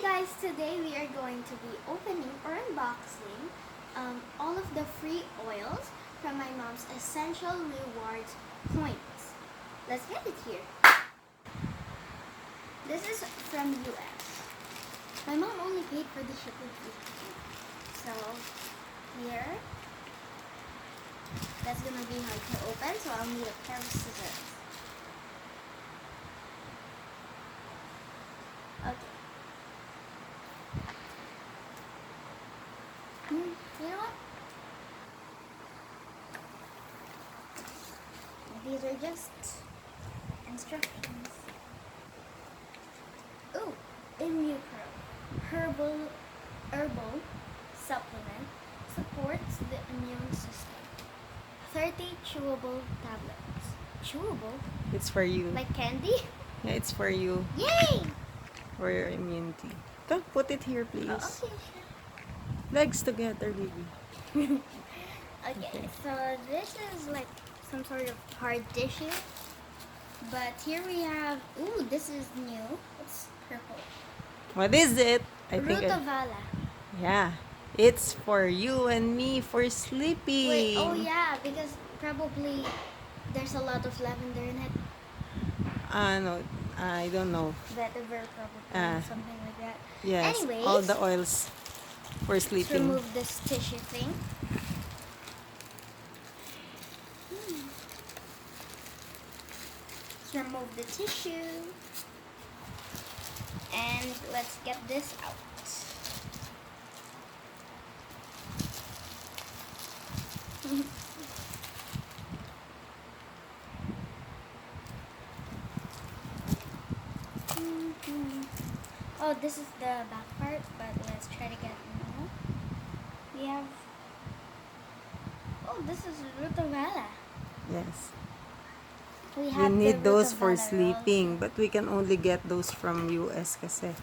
guys, today we are going to be opening or unboxing all of the free oils from my mom's Essential Rewards points. Let's get it here. This is from US. My mom only paid for the shipping fee. So here, that's gonna be hard to open, so I'll need a pair of scissors. Okay. You know what? These are just instructions. Ooh, Immupro herbal supplement supports the immune system. 30 chewable tablets. Chewable? It's for you. Like candy? Yeah, it's for you. Yay! For your immunity. Don't put it here, please. Oh, okay, sure. Legs together, baby. Okay, so this is like some sort of hard tissue. But here we have, ooh, this is new. It's purple. What is it? Rutavala. Yeah. It's for you and me for sleeping. Wait, oh yeah, because probably there's a lot of lavender in it. No, I don't know. Vetiver probably, something like that. Yes, Anyways, all the oils for let's sleeping. remove this tissue thing. Let's remove the tissue. And let's get this out. Oh, this is the back part, but let's try to get more. We have, oh, this is Rutavala. Yes. We We have need the those for Rutavala sleeping, but we can only get those from US kasi.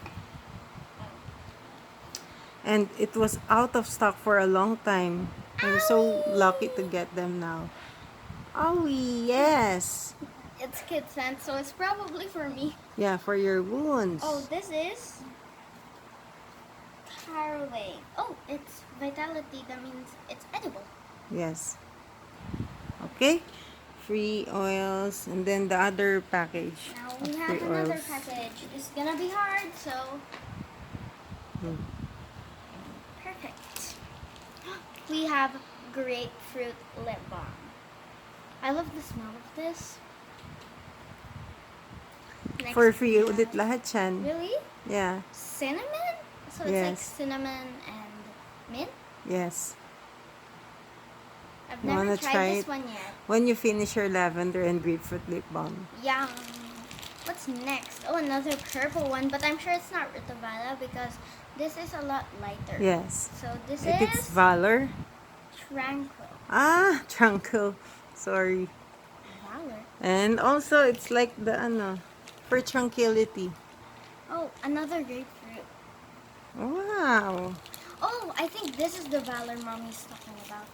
And it was out of stock for a long time. I'm so lucky to get them now. Oh, yes. It's kid scent, so it's probably for me. Yeah, for your wounds. Oh, this is caraway. Oh, it's vitality. That means it's edible. Yes. Okay. Free oils. And then the other package. Now of we have free another oils. package. It's gonna be hard, so perfect. We have grapefruit lip balm. I love the smell of this. Next For free we have- ulit lahat yan. Really? Yeah. Cinnamon? So it's like Yes. cinnamon and mint? Yes. I've You never wanna tried try this it? one yet. When you finish your lavender and grapefruit lip balm. Yum. What's next? Oh, another purple one, but I'm sure it's not Rutavala because this is a lot lighter. Yes. So this I think is it's Valor. Tranquil. Tranquil. Sorry. Valor. And also, it's like the for tranquility. Oh, another grapefruit. Wow. Oh, I think this is the Valor mommy's talking about.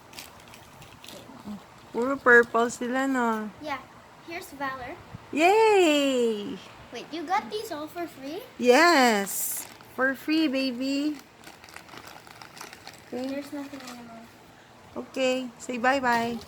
Puro purple sila, no? Yeah, here's Valor. Yay! Wait, you got these all for free? Yes! For free, baby. Okay. There's nothing anymore. Okay. Say bye-bye.